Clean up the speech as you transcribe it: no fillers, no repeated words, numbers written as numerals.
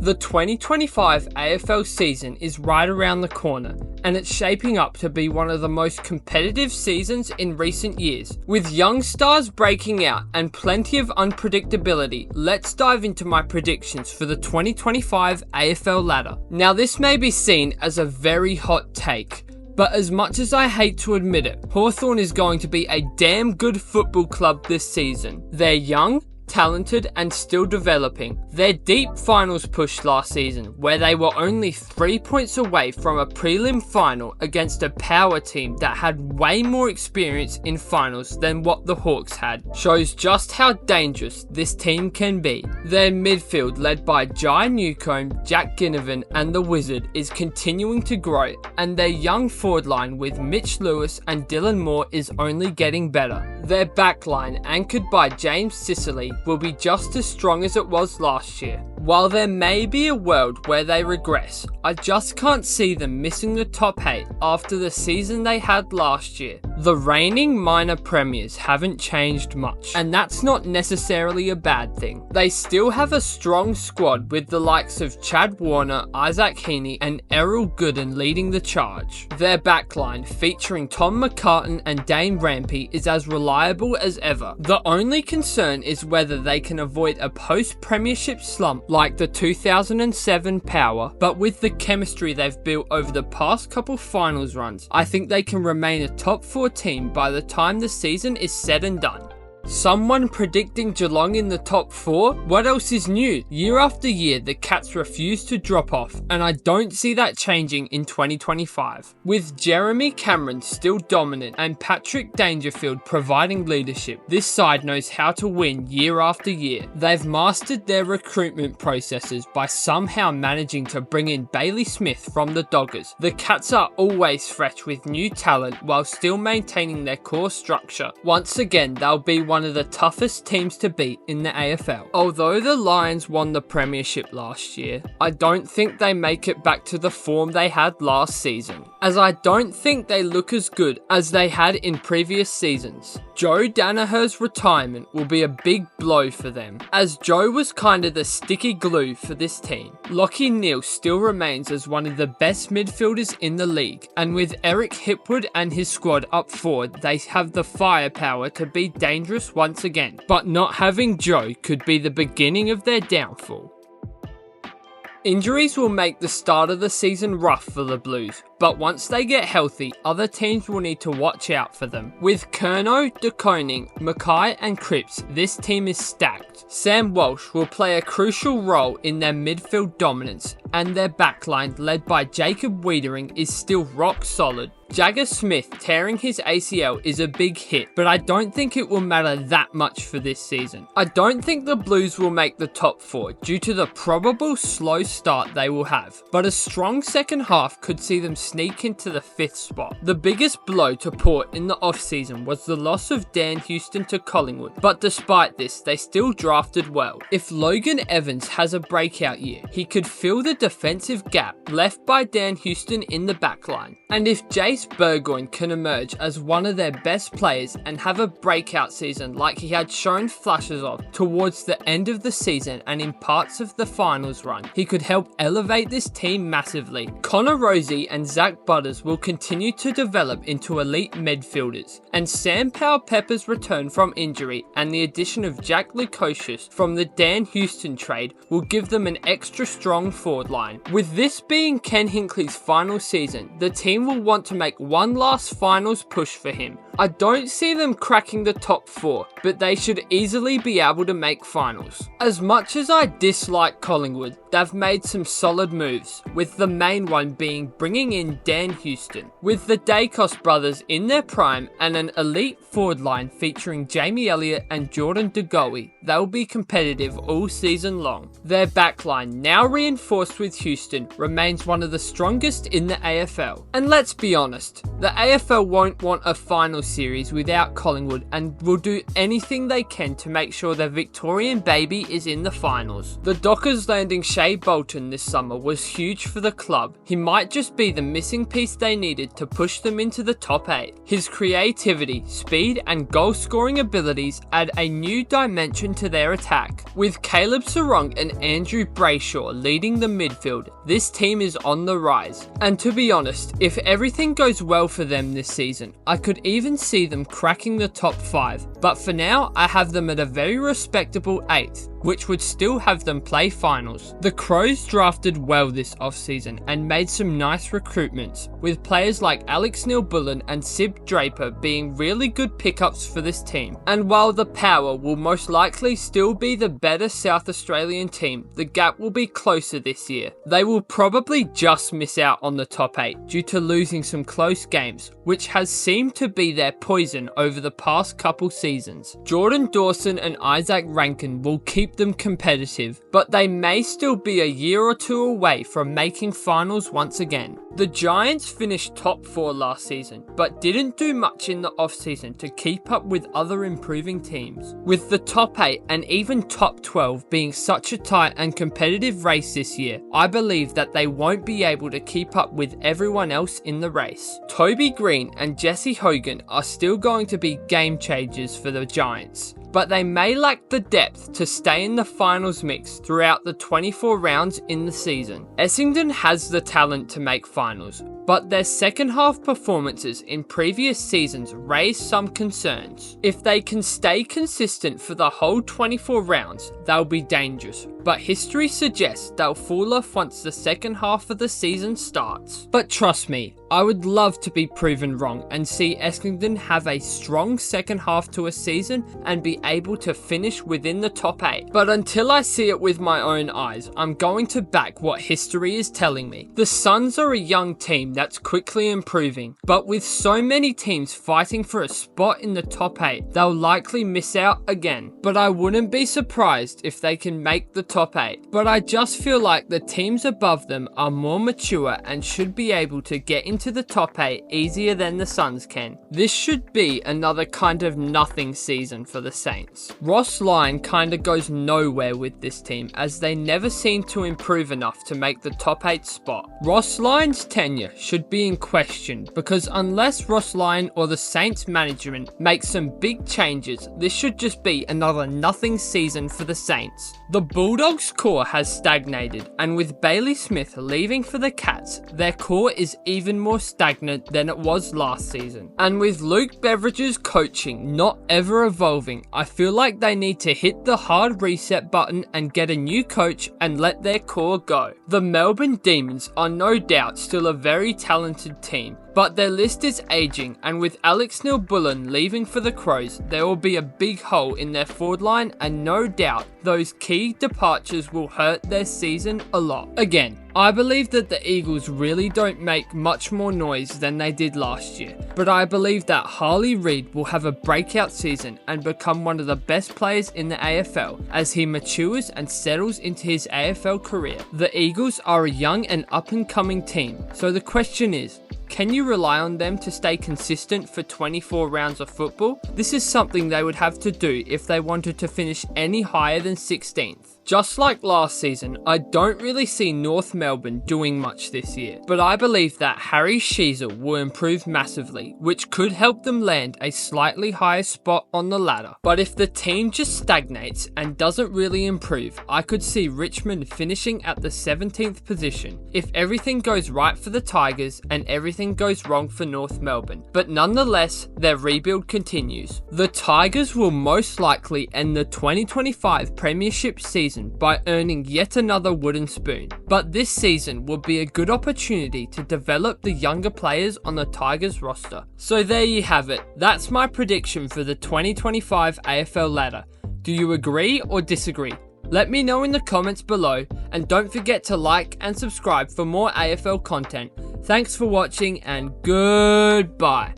The 2025 AFL season is right around the corner, and it's shaping up to be one of the most competitive seasons in recent years. With young stars breaking out and plenty of unpredictability, let's dive into my predictions for the 2025 AFL ladder. Now, this may be seen as a very hot take, but as much as I hate to admit it, Hawthorn is going to be a damn good football club this season. They're young, talented and still developing. Their deep finals push last season, where they were only 3 points away from a prelim final against a power team that had way more experience in finals than what the Hawks had, shows just how dangerous this team can be. Their midfield, led by Jai Newcombe, Jack Ginnivan and the Wizard, is continuing to grow, and their young forward line with Mitch Lewis and Dylan Moore is only getting better. Their backline, anchored by James Sicily, will be just as strong as it was last year. While there may be a world where they regress, I just can't see them missing the top 8 after the season they had last year. The reigning minor premiers haven't changed much, and that's not necessarily a bad thing. They still have a strong squad with the likes of Chad Warner, Isaac Heaney and Errol Gooden leading the charge. Their backline, featuring Tom McCartan and Dane Rampey, is as reliable as ever. The only concern is whether they can avoid a post-premiership slump like the 2007 Power, but with the chemistry they've built over the past couple finals runs, I think they can remain a top 4 team by the time the season is said and done. Someone predicting Geelong in the top 4? What else is new? Year after year, the Cats refuse to drop off, and I don't see that changing in 2025. With Jeremy Cameron still dominant and Patrick Dangerfield providing leadership, this side knows how to win year after year. They've mastered their recruitment processes by somehow managing to bring in Bailey Smith from the Dockers. The Cats are always fresh with new talent while still maintaining their core structure. Once again, they'll be one of the toughest teams to beat in the AFL. Although the Lions won the premiership last year, I don't think they make it back to the form they had last season, as I don't think they look as good as they had in previous seasons. Joe Danaher's retirement will be a big blow for them, as Joe was kind of the sticky glue for this team. Lachie Neale still remains as one of the best midfielders in the league, and with Eric Hipwood and his squad up forward, they have the firepower to be dangerous once again, but not having Joe could be the beginning of their downfall. Injuries will make the start of the season rough for the Blues, but once they get healthy, other teams will need to watch out for them. With Curnow, De Koning, Mackay and Cripps, this team is stacked. Sam Walsh will play a crucial role in their midfield dominance, and their backline, led by Jacob Wiedering, is still rock solid. Jagger Smith tearing his ACL is a big hit, but I don't think it will matter that much for this season. I don't think the Blues will make the top 4 due to the probable slow start they will have, but a strong second half could see them sneak into the 5th spot. The biggest blow to Port in the off-season was the loss of Dan Houston to Collingwood, but despite this, they still drafted well. If Logan Evans has a breakout year, he could fill the defensive gap left by Dan Houston in the backline, and if Jace Burgoyne can emerge as one of their best players and have a breakout season like he had shown flashes of towards the end of the season and in parts of the finals run, he could help elevate this team massively. Connor Rosie and Zach Butters will continue to develop into elite midfielders, and Sam Powell-Pepper's return from injury and the addition of Jack Lukosius from the Dan Houston trade will give them an extra strong forward line. With this being Ken Hinkley's final season, the team will want to make one last finals push for him. I don't see them cracking the top 4, but they should easily be able to make finals. As much as I dislike Collingwood, they've made some solid moves, with the main one being bringing in Dan Houston. With the Dacos brothers in their prime and an elite forward line featuring Jamie Elliott and Jordan De Goey, they'll be competitive all season long. Their backline, now reinforced with Houston, remains one of the strongest in the AFL. And let's be honest, the AFL won't want a finals series without Collingwood and will do anything they can to make sure their Victorian baby is in the finals. The Dockers landing Shea Bolton this summer was huge for the club. He might just be the missing piece they needed to push them into the top 8. His creativity, speed and goal scoring abilities add a new dimension to their attack. With Caleb Sarong and Andrew Brayshaw leading the midfield, this team is on the rise. And to be honest, if everything goes well for them this season, I could even see them cracking the top 5. But for now, I have them at a very respectable 8th, which would still have them play finals. The Crows drafted well this offseason and made some nice recruitments, with players like Alex Neil-Bullen and Sib Draper being really good pickups for this team. And while the Power will most likely still be the better South Australian team, the gap will be closer this year. They will probably just miss out on the top 8 due to losing some close games, which has seemed to be their poison over the past couple seasons. Jordan Dawson and Isaac Rankin will keep them competitive, but they may still be a year or two away from making finals once again. The Giants finished top 4 last season, but didn't do much in the off-season to keep up with other improving teams. With the top 8 and even top 12 being such a tight and competitive race this year, I believe that they won't be able to keep up with everyone else in the race. Toby Green and Jesse Hogan are still going to be game changers for the Giants, but they may lack the depth to stay in the finals mix throughout the 24 rounds in the season. Essendon has the talent to make finals, but their second half performances in previous seasons raise some concerns. If they can stay consistent for the whole 24 rounds, they'll be dangerous, but history suggests they'll fall off once the second half of the season starts. But trust me, I would love to be proven wrong and see Essendon have a strong second half to a season and be able to finish within the top 8. But until I see it with my own eyes, I'm going to back what history is telling me. The Suns are a young team that's quickly improving, but with so many teams fighting for a spot in the top 8, they'll likely miss out again. But I wouldn't be surprised if they can make the top 8. But I just feel like the teams above them are more mature and should be able to get into the top 8 easier than the Suns can. This should be another kind of nothing season for the Saints. Ross Lyon kinda goes nowhere with this team as they never seem to improve enough to make the top 8 spot. Ross Lyon's tenure should be in question because unless Ross Lyon or the Saints management make some big changes, this should just be another nothing season for the Saints. The Bulldogs core has stagnated, and with Bailey Smith leaving for the Cats, their core is even more stagnant than it was last season. And with Luke Beveridge's coaching not ever evolving, I feel like they need to hit the hard reset button and get a new coach and let their core go. The Melbourne Demons are no doubt still a very talented team, but their list is aging, and with Alex Neil-Bullen leaving for the Crows, there will be a big hole in their forward line, and no doubt those key departures will hurt their season a lot. Again, I believe that the Eagles really don't make much more noise than they did last year, but I believe that Harley Reid will have a breakout season and become one of the best players in the AFL as he matures and settles into his AFL career. The Eagles are a young and up-and-coming team, so the question is, can you rely on them to stay consistent for 24 rounds of football? This is something they would have to do if they wanted to finish any higher than 16th. Just like last season, I don't really see North Melbourne doing much this year, but I believe that Harry Sheezel will improve massively, which could help them land a slightly higher spot on the ladder. But if the team just stagnates and doesn't really improve, I could see Richmond finishing at the 17th position if everything goes right for the Tigers and everything goes wrong for North Melbourne. But nonetheless, their rebuild continues. The Tigers will most likely end the 2025 Premiership season by earning yet another wooden spoon, but this season will be a good opportunity to develop the younger players on the Tigers roster. So there you have it, that's my prediction for the 2025 AFL ladder. Do you agree or disagree? Let me know in the comments below, and don't forget to like and subscribe for more AFL content. Thanks for watching and goodbye.